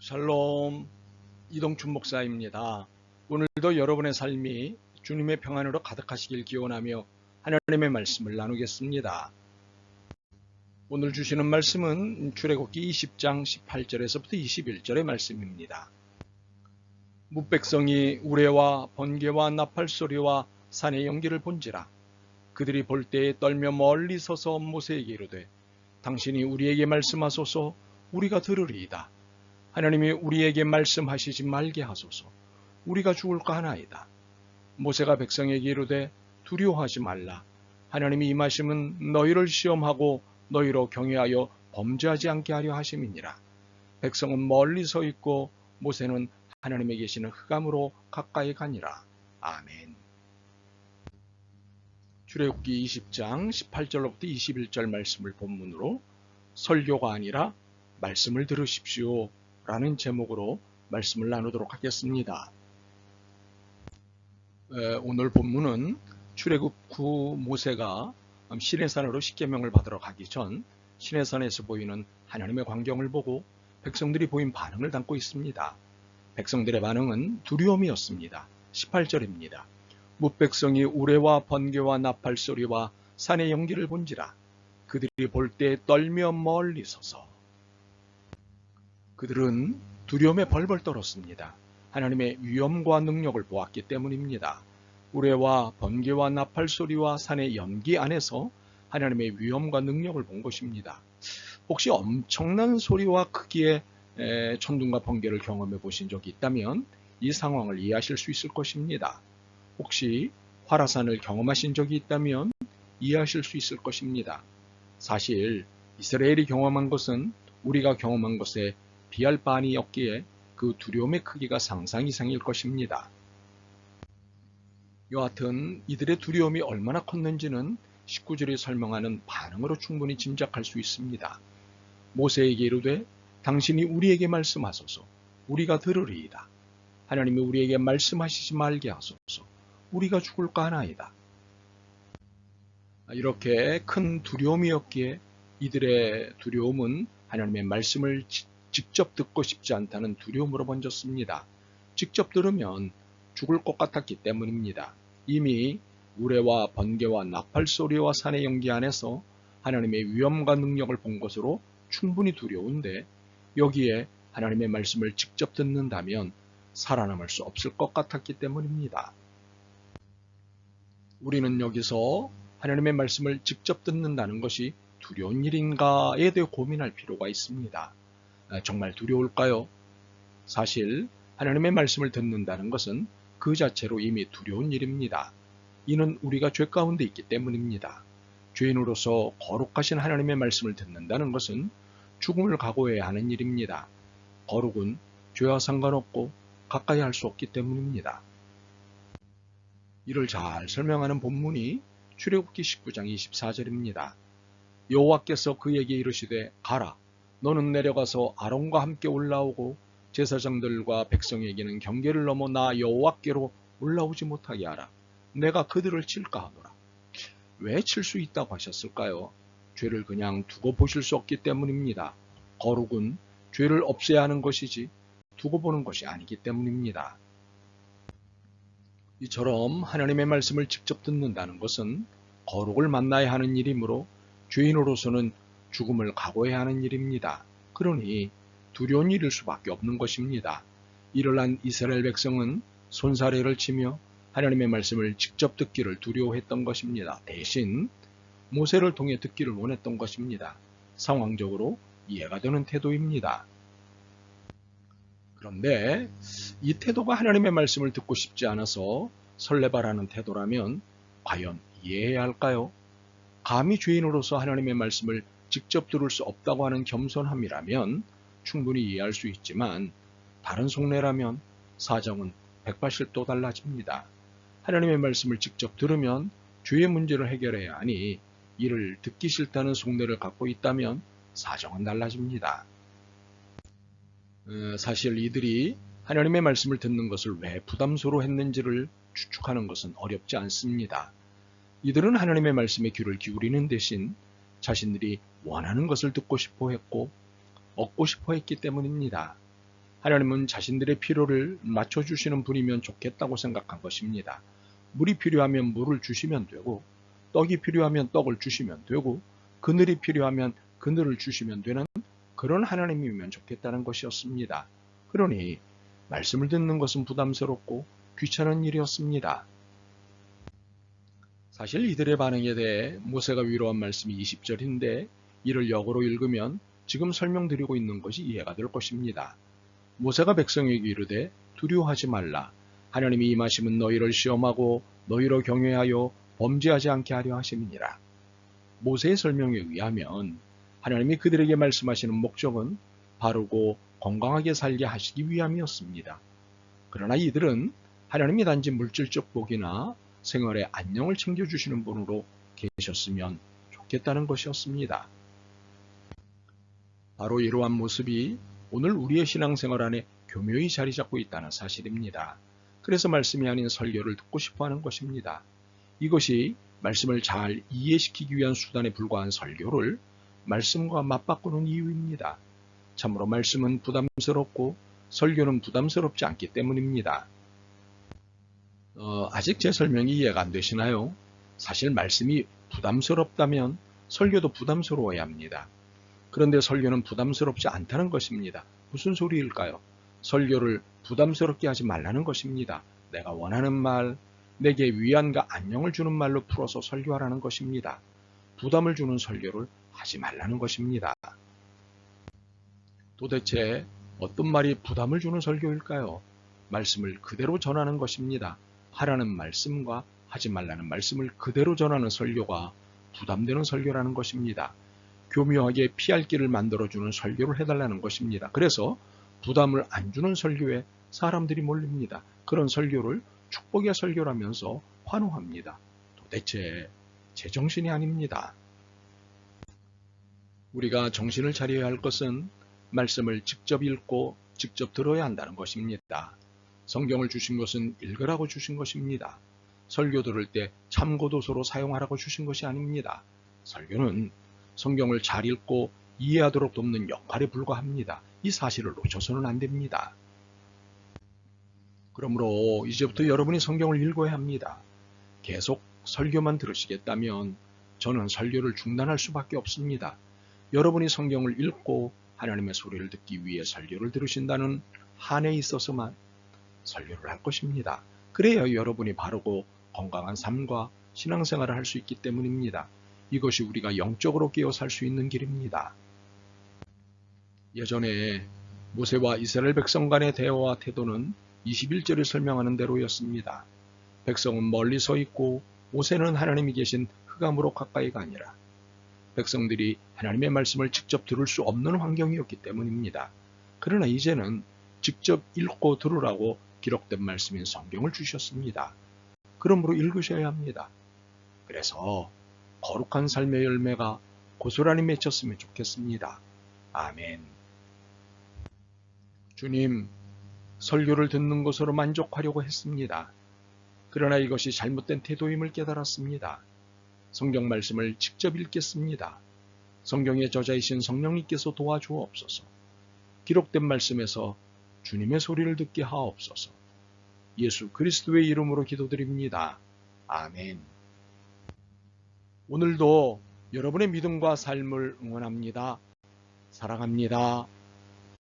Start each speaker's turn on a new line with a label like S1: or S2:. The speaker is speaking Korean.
S1: 샬롬, 이동춘 목사입니다. 오늘도 여러분의 삶이 주님의 평안으로 가득하시길 기원하며 하나님의 말씀을 나누겠습니다. 오늘 주시는 말씀은 출애굽기 20장 18절에서부터 21절의 말씀입니다. 뭇백성이 우레와 번개와 나팔 소리와 산의 연기를 본지라. 그들이 볼 때에 떨며 멀리 서서 모세에게 이르되 당신이 우리에게 말씀하소서. 우리가 들으리이다. 하나님이 우리에게 말씀하시지 말게 하소서. 우리가 죽을까 하나이다. 모세가 백성에게 이르되 두려워하지 말라. 하나님이 임하심은 너희를 시험하고 너희로 경외하여 범죄하지 않게 하려 하심이니라. 백성은 멀리 서 있고 모세는 하나님의 계시는 흑암으로 가까이 가니라. 아멘. 출애굽기 20장 18절로부터 21절 말씀을 본문으로 설교가 아니라 말씀을 들으십시오 라는 제목으로 말씀을 나누도록 하겠습니다. 오늘 본문은 출애굽 후 모세가 시내산으로 십계명을 받으러 가기 전 시내산에서 보이는 하나님의 광경을 보고 백성들이 보인 반응을 담고 있습니다. 백성들의 반응은 두려움이었습니다. 18절입니다. 뭇백성이 우레와 번개와 나팔 소리와 산의 연기를 본지라. 그들이 볼 때 떨며 멀리 서서. 그들은 두려움에 벌벌 떨었습니다. 하나님의 위엄과 능력을 보았기 때문입니다. 우레와 번개와 나팔 소리와 산의 연기 안에서 하나님의 위엄과 능력을 본 것입니다. 혹시 엄청난 소리와 크기의 천둥과 번개를 경험해 보신 적이 있다면 이 상황을 이해하실 수 있을 것입니다. 혹시 화라산을 경험하신 적이 있다면 이해하실 수 있을 것입니다. 사실 이스라엘이 경험한 것은 우리가 경험한 것에 비할 바아니었기에 그 두려움의 크기가 상상 이상일 것입니다. 여하튼 이들의 두려움이 얼마나 컸는지는 19절이 설명하는 반응으로 충분히 짐작할 수 있습니다. 모세에게 이르되 당신이 우리에게 말씀하소서. 우리가 들으리이다. 하나님이 우리에게 말씀하시지 말게 하소서. 우리가 죽을까 하나이다. 이렇게 큰 두려움이었기에 이들의 두려움은 하나님의 말씀을 직접 듣고 싶지 않다는 두려움으로 번졌습니다. 직접 들으면 죽을 것 같았기 때문입니다. 이미 우레와 번개와 나팔 소리와 산의 연기 안에서 하나님의 위엄과 능력을 본 것으로 충분히 두려운데 여기에 하나님의 말씀을 직접 듣는다면 살아남을 수 없을 것 같았기 때문입니다. 우리는 여기서 하나님의 말씀을 직접 듣는다는 것이 두려운 일인가에 대해 고민할 필요가 있습니다. 정말 두려울까요? 사실 하나님의 말씀을 듣는다는 것은 그 자체로 이미 두려운 일입니다. 이는 우리가 죄 가운데 있기 때문입니다. 죄인으로서 거룩하신 하나님의 말씀을 듣는다는 것은 죽음을 각오해야 하는 일입니다. 거룩은 죄와 상관없고 가까이 할 수 없기 때문입니다. 이를 잘 설명하는 본문이 출애굽기 19장 24절입니다. 여호와께서 그에게 이르시되 가라. 너는 내려가서 아론과 함께 올라오고 제사장들과 백성에게는 경계를 넘어 나 여호와께로 올라오지 못하게 하라. 내가 그들을 칠까 하노라. 왜 칠 수 있다고 하셨을까요? 죄를 그냥 두고 보실 수 없기 때문입니다. 거룩은 죄를 없애야 하는 것이지 두고 보는 것이 아니기 때문입니다. 이처럼 하나님의 말씀을 직접 듣는다는 것은 거룩을 만나야 하는 일이므로 죄인으로서는 죽음을 각오해야 하는 일입니다. 그러니 두려운 일일 수밖에 없는 것입니다. 이를 한 이스라엘 백성은 손사래를 치며 하나님의 말씀을 직접 듣기를 두려워했던 것입니다. 대신 모세를 통해 듣기를 원했던 것입니다. 상황적으로 이해가 되는 태도입니다. 그런데 이 태도가 하나님의 말씀을 듣고 싶지 않아서 설레발하는 태도라면 과연 이해해야 할까요? 감히 죄인으로서 하나님의 말씀을 직접 들을 수 없다고 하는 겸손함이라면 충분히 이해할 수 있지만 다른 속내라면 사정은 180도 달라집니다. 하나님의 말씀을 직접 들으면 죄의 문제를 해결해야 하니 이를 듣기 싫다는 속내를 갖고 있다면 사정은 달라집니다. 사실 이들이 하나님의 말씀을 듣는 것을 왜 부담스러워 했는지를 추측하는 것은 어렵지 않습니다. 이들은 하나님의 말씀에 귀를 기울이는 대신 자신들이 원하는 것을 듣고 싶어 했고 얻고 싶어 했기 때문입니다. 하나님은 자신들의 필요를 맞춰주시는 분이면 좋겠다고 생각한 것입니다. 물이 필요하면 물을 주시면 되고, 떡이 필요하면 떡을 주시면 되고, 그늘이 필요하면 그늘을 주시면 되는 그런 하나님이면 좋겠다는 것이었습니다. 그러니 말씀을 듣는 것은 부담스럽고 귀찮은 일이었습니다. 사실 이들의 반응에 대해 모세가 위로한 말씀이 20절인데 이를 역으로 읽으면 지금 설명드리고 있는 것이 이해가 될 것입니다. 모세가 백성에게 이르되 두려워하지 말라. 하나님이 임하심은 너희를 시험하고 너희로 경외하여 범죄하지 않게 하려 하심이니라. 모세의 설명에 의하면 하나님이 그들에게 말씀하시는 목적은 바르고 건강하게 살게 하시기 위함이었습니다. 그러나 이들은 하나님이 단지 물질적 복이나 생활의 안녕을 챙겨주시는 분으로 계셨으면 좋겠다는 것이었습니다. 바로 이러한 모습이 오늘 우리의 신앙생활 안에 교묘히 자리 잡고 있다는 사실입니다. 그래서 말씀이 아닌 설교를 듣고 싶어하는 것입니다. 이것이 말씀을 잘 이해시키기 위한 수단에 불과한 설교를 말씀과 맞바꾸는 이유입니다. 참으로 말씀은 부담스럽고 설교는 부담스럽지 않기 때문입니다. 아직 제 설명이 이해가 안 되시나요? 사실 말씀이 부담스럽다면 설교도 부담스러워야 합니다. 그런데 설교는 부담스럽지 않다는 것입니다. 무슨 소리일까요? 설교를 부담스럽게 하지 말라는 것입니다. 내가 원하는 말, 내게 위안과 안녕을 주는 말로 풀어서 설교하라는 것입니다. 부담을 주는 설교를 하지 말라는 것입니다. 도대체 어떤 말이 부담을 주는 설교일까요? 말씀을 그대로 전하는 것입니다. 하라는 말씀과 하지 말라는 말씀을 그대로 전하는 설교가 부담되는 설교라는 것입니다. 교묘하게 피할 길을 만들어주는 설교를 해달라는 것입니다. 그래서 부담을 안 주는 설교에 사람들이 몰립니다. 그런 설교를 축복의 설교라면서 환호합니다. 도대체 제정신이 아닙니다. 우리가 정신을 차려야 할 것은 말씀을 직접 읽고 직접 들어야 한다는 것입니다. 성경을 주신 것은 읽으라고 주신 것입니다. 설교 들을 때 참고도서로 사용하라고 주신 것이 아닙니다. 설교는 성경을 잘 읽고 이해하도록 돕는 역할에 불과합니다. 이 사실을 놓쳐서는 안 됩니다. 그러므로 이제부터 여러분이 성경을 읽어야 합니다. 계속 설교만 들으시겠다면 저는 설교를 중단할 수밖에 없습니다. 여러분이 성경을 읽고 하나님의 소리를 듣기 위해 설교를 들으신다는 한에 있어서만 설교를 할 것입니다. 그래야 여러분이 바르고 건강한 삶과 신앙생활을 할 수 있기 때문입니다. 이것이 우리가 영적으로 깨어 살 수 있는 길입니다. 예전에 모세와 이스라엘 백성 간의 대화와 태도는 21절에 설명하는 대로였습니다. 백성은 멀리 서 있고 모세는 하나님이 계신 흑암으로 가까이가 아니라 백성들이 하나님의 말씀을 직접 들을 수 없는 환경이었기 때문입니다. 그러나 이제는 직접 읽고 들으라고 기록된 말씀인 성경을 주셨습니다. 그러므로 읽으셔야 합니다. 그래서 거룩한 삶의 열매가 고스란히 맺혔으면 좋겠습니다. 아멘. 주님, 설교를 듣는 것으로 만족하려고 했습니다. 그러나 이것이 잘못된 태도임을 깨달았습니다. 성경 말씀을 직접 읽겠습니다. 성경의 저자이신 성령님께서 도와주옵소서. 기록된 말씀에서 주님의 소리를 듣게 하옵소서. 예수 그리스도의 이름으로 기도드립니다. 아멘. 오늘도 여러분의 믿음과 삶을 응원합니다. 사랑합니다.